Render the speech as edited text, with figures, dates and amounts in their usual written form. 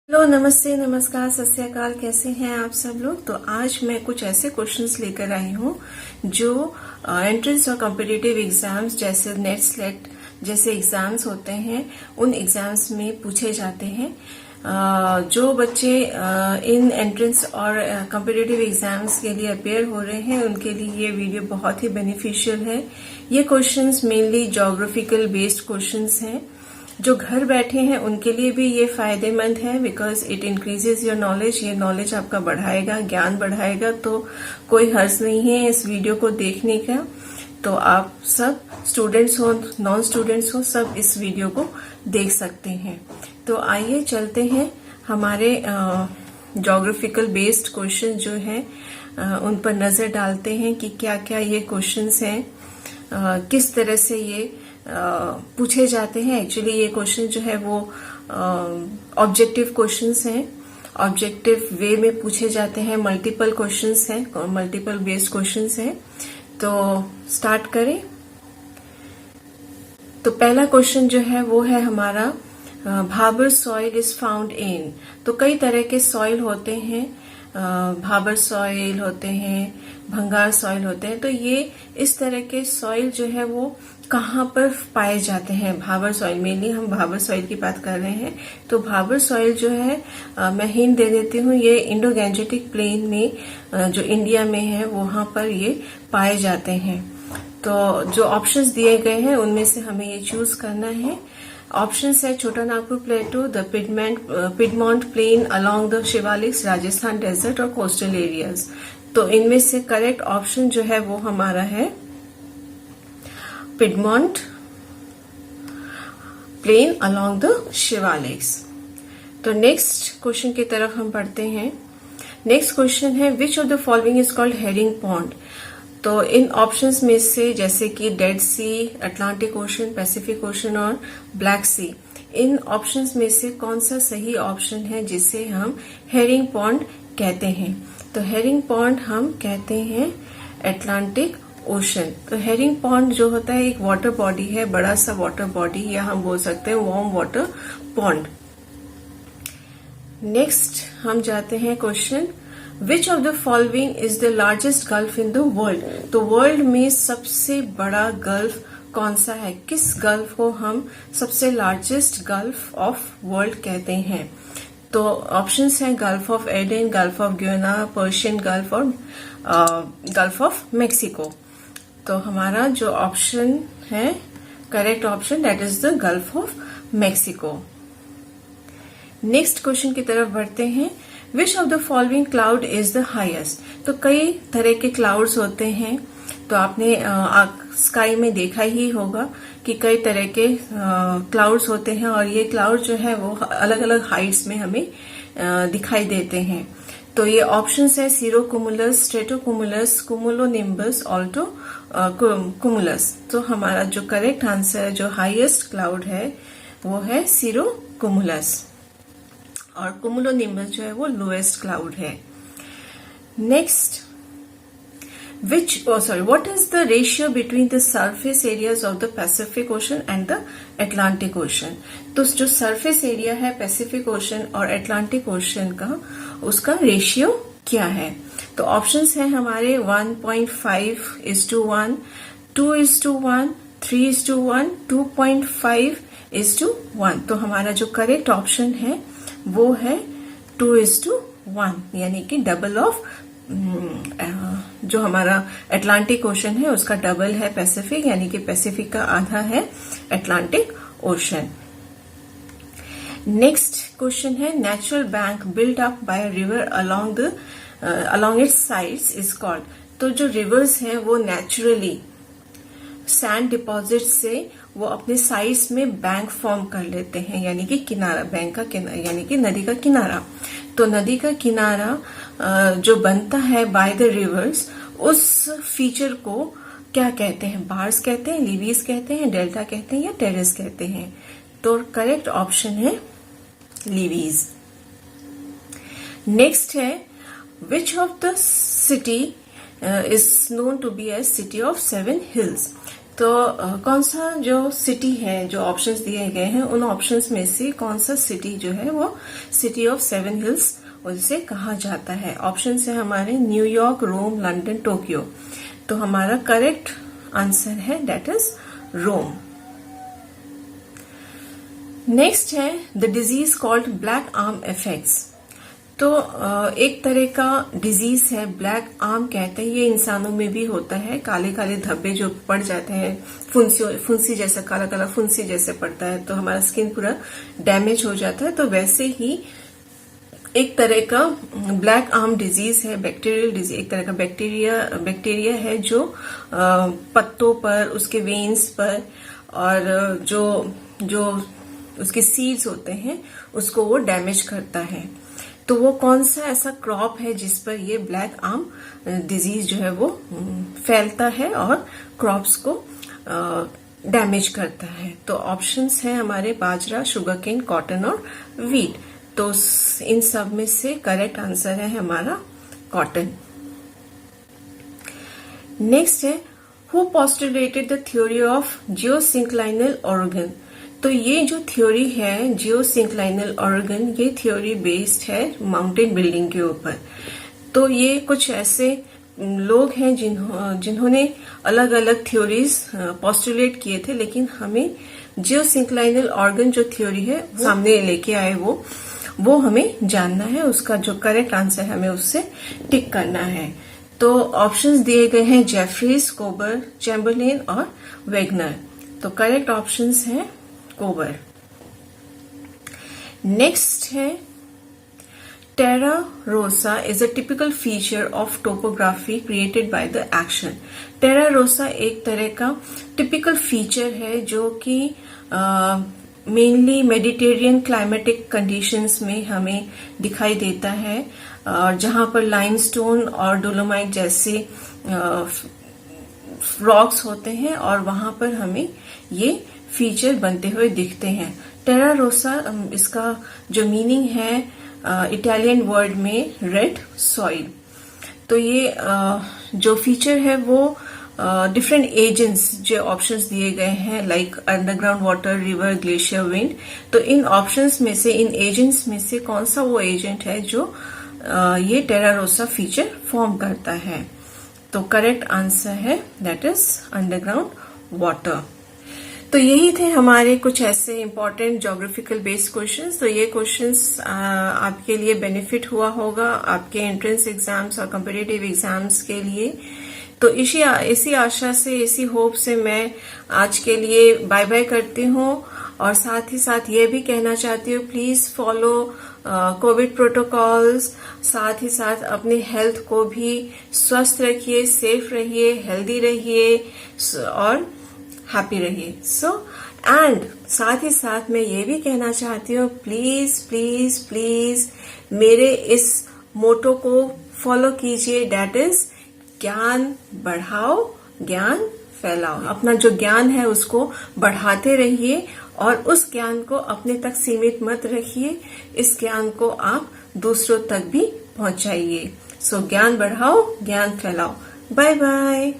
Hello, नमस्ते, नमस्कार, सत श्री अकाल। कैसे हैं आप सब लोग। तो आज मैं कुछ ऐसे क्वेश्चंस लेकर आई हूँ जो एंट्रेंस और कॉम्पिटिटिव एग्जाम्स जैसे नेट स्लेट जैसे एग्जाम्स होते हैं उन एग्जाम्स में पूछे जाते हैं। जो बच्चे इन एंट्रेंस और कॉम्पिटिटिव एग्जाम्स के लिए अपेयर हो रहे हैं उनके लिए ये वीडियो बहुत ही बेनिफिशियल है। ये questions mainly geographical based questions हैं। जो घर बैठे हैं उनके लिए भी ये फायदेमंद है because it increases your knowledge. ये नॉलेज आपका बढ़ाएगा, ज्ञान बढ़ाएगा। तो कोई हर्ज नहीं है इस वीडियो को देखने का। तो आप सब स्टूडेंट्स हो, नॉन स्टूडेंट्स हो, सब इस वीडियो को देख सकते हैं। तो आइए चलते हैं हमारे ज्योग्राफिकल बेस्ड क्वेश्चन जो है उन पर नजर डालते हैं कि क्या क्या ये क्वेश्चंस हैं, किस तरह से ये पूछे जाते हैं। एक्चुअली ये क्वेश्चन जो है वो ऑब्जेक्टिव क्वेश्चंस हैं, ऑब्जेक्टिव वे में पूछे जाते हैं। मल्टीपल क्वेश्चंस हैं, मल्टीपल बेस्ड क्वेश्चंस हैं। तो स्टार्ट करें। तो पहला क्वेश्चन जो है वो है हमारा Bhabar soil is found in. तो कई तरह के सॉइल होते हैं, भाबर सॉइल होते हैं, भंगार सॉइल होते हैं। तो ये इस तरह के सॉइल जो है वो कहाँ पर पाए जाते हैं। भाबर सॉइल, मेनली हम भाबर सॉइल की बात कर रहे हैं। तो भाबर सॉइल जो है मैं हिंट दे देती हूँ, ये इंडो गैंजेटिक प्लेन में जो इंडिया में है वहां पर ये पाए जाते हैं। तो जो ऑप्शंस दिए गए हैं उनमें से हमें ये चूज करना है। ऑप्शंस है Chota Nagpur plateau, the piedmont plain along the Shivaliks, Rajasthan desert और कोस्टल एरियाज। तो इनमें से करेक्ट ऑप्शन जो है वो हमारा है piedmont plain along the Shivaliks. तो नेक्स्ट क्वेश्चन की तरफ हम बढ़ते हैं। नेक्स्ट क्वेश्चन है which of the following is called herring pond. तो इन ऑप्शंस में से जैसे कि डेड सी, अटलांटिक ओशन, पैसिफिक ओशन और ब्लैक सी, इन ऑप्शंस में से कौन सा सही ऑप्शन है जिसे हम हेरिंग पॉन्ड कहते हैं। तो हेरिंग पॉन्ड हम कहते हैं अटलांटिक ओशन। तो हेरिंग पॉन्ड जो होता है एक वाटर बॉडी है, बड़ा सा वाटर बॉडी, या हम बोल सकते हैं वार्म वाटर पॉन्ड। नेक्स्ट हम जाते हैं question which of the following is the largest gulf in the world. तो वर्ल्ड में सबसे बड़ा गल्फ कौन सा है, किस गल्फ को हम सबसे लार्जेस्ट गल्फ ऑफ वर्ल्ड कहते हैं। तो ऑप्शंस हैं gulf of Aden, gulf of Guyana, Persian gulf और गल्फ ऑफ मेक्सिको। तो हमारा जो ऑप्शन है correct option that is the gulf of Mexico. Next question की तरफ बढ़ते हैं। विच of the following cloud is the highest. तो कई तरह के क्लाउड्स होते हैं। तो आपने स्काई में देखा ही होगा कि कई तरह के क्लाउड्स होते हैं और ये क्लाउड जो है वो अलग अलग हाइट्स में हमें दिखाई देते हैं। तो ये ऑप्शंस है सीरो कुमुलस, स्ट्रेटो कुमुलस, कुमुलोनिम्बस, ऑल्टो कुमुलस। तो हमारा जो करेक्ट आंसर जो हाईएस्ट क्लाउड है वो है सीरो कुमुलस और कुमुलोनिम्बस जो है वो लोएस्ट क्लाउड है। Next what is the ratio between the surface areas of the Pacific Ocean and the Atlantic Ocean। तो जो सरफेस एरिया है पैसिफिक ओशन और अटलांटिक ओशन का, उसका रेशियो क्या है। तो ऑप्शंस हैं हमारे 1.5:1, 2:1, 3:1, 2.5:1। तो हमारा जो करेक्ट ऑप्शन है वो है 2:1, यानी कि डबल ऑफ जो हमारा अटलांटिक ओशन है उसका डबल है पैसिफिक, यानी कि पैसिफिक का आधा है अटलांटिक ओशन। नेक्स्ट क्वेश्चन है natural bank build up by river along it's sides is called. तो जो रिवर्स हैं वो नेचुरली सैंड डिपॉजिट से वो अपने साइड्स में बैंक फॉर्म कर लेते हैं, यानी कि किनारा, बैंक का किनारा यानी कि नदी का किनारा। तो नदी का किनारा जो बनता है बाय द रिवर्स, उस फीचर को क्या कहते हैं, बार्स कहते हैं, लीवीज कहते हैं, डेल्टा कहते हैं या टेरेस कहते हैं। तो करेक्ट ऑप्शन है लीवीज। नेक्स्ट है which of the city is known to be as city of 7 hills. तो कौन सा जो सिटी है, जो ऑप्शंस दिए गए हैं उन ऑप्शंस में से कौन सा सिटी जो है वो सिटी ऑफ 7 हिल्स उसे कहा जाता है। ऑप्शन है हमारे न्यूयॉर्क, रोम, लंदन, टोक्यो। तो हमारा करेक्ट आंसर है दैट इज रोम। नेक्स्ट है the disease called black arm effects. तो एक तरह का डिजीज है ब्लैक आर्म कहते हैं, ये इंसानों में भी होता है। काले काले धब्बे जो पड़ जाते हैं, फुंसी जैसा, काला काला फुंसी जैसे पड़ता है, तो हमारा स्किन पूरा डैमेज हो जाता है। तो वैसे ही एक तरह का ब्लैक आर्म डिजीज है, बैक्टीरियल डिजीज, एक तरह का बैक्टीरिया है जो पत्तों पर, उसके वेन्स पर और जो उसके सीड्स होते हैं उसको वो डैमेज करता है। तो वो कौन सा ऐसा क्रॉप है जिस पर ये ब्लैक आर्म डिजीज जो है वो फैलता है और क्रॉप्स को डैमेज करता है। तो ऑप्शंस है हमारे बाजरा, शुगरकेन, कॉटन और वीट। तो इन सब में से करेक्ट आंसर है हमारा कॉटन। नेक्स्ट है who postulated the theory of geosynclinal organ. तो ये जो थ्योरी है जियोसिंक्लाइनल ऑर्गन, ये थ्योरी बेस्ड है माउंटेन बिल्डिंग के ऊपर। तो ये कुछ ऐसे लोग हैं जिन्होंने अलग अलग थ्योरीज पोस्टुलेट किए थे, लेकिन हमें जियोसिंक्लाइनल ऑर्गन जो थ्योरी है सामने लेके आए वो हमें जानना है। उसका जो करेक्ट आंसर है हमें उससे टिक करना है। तो ऑप्शंस दिए गए हैं जेफरीज, कोबर, चैम्बरलेन और वेगनर। तो करेक्ट ऑप्शंस हैं कोबर। नेक्स्ट है terra rossa is a typical feature of topography created by the action. Terra rossa एक तरह का टिपिकल फीचर है जो कि मेनली मेडिटेरियन क्लाइमेटिक कंडीशंस में हमें दिखाई देता है, और जहां पर लाइमस्टोन और डोलोमाइट जैसे रॉक्स होते हैं और वहां पर हमें ये फीचर बनते हुए दिखते हैं। टेरा रोसा इसका जो मीनिंग है इटालियन वर्ड में रेड सॉइल। तो ये जो फीचर है वो डिफरेंट एजेंट्स जो ऑप्शंस दिए गए हैं like underground water, river, glacier, wind. तो इन ऑप्शंस में से, इन एजेंट्स में से कौन सा वो एजेंट है जो ये टेरा रोसा फीचर फॉर्म करता है। तो करेक्ट आंसर है दैट इज अंडरग्राउंड वाटर। तो यही थे हमारे कुछ ऐसे इंपॉर्टेंट ज्योग्राफिकल बेस्ड क्वेश्चंस। तो ये क्वेश्चंस आपके लिए बेनिफिट हुआ होगा आपके एंट्रेंस एग्जाम्स और कॉम्पिटिटिव एग्जाम्स के लिए। तो इसी आशा से, इसी होप से मैं आज के लिए बाय बाय करती हूँ, और साथ ही साथ ये भी कहना चाहती हूँ प्लीज फॉलो कोविड प्रोटोकॉल्स। साथ ही साथ अपने हेल्थ को भी स्वस्थ रखिए, सेफ रहिए, हेल्दी रहिए और हैप्पी रहिए। एंड साथ ही साथ मैं ये भी कहना चाहती हूँ प्लीज प्लीज प्लीज मेरे इस मोटो को फॉलो कीजिए, दैट इज ज्ञान बढ़ाओ, ज्ञान फैलाओ। अपना जो ज्ञान है उसको बढ़ाते रहिए और उस ज्ञान को अपने तक सीमित मत रखिए, इस ज्ञान को आप दूसरों तक भी पहुंचाइए। सो ज्ञान बढ़ाओ, ज्ञान फैलाओ। Bye bye.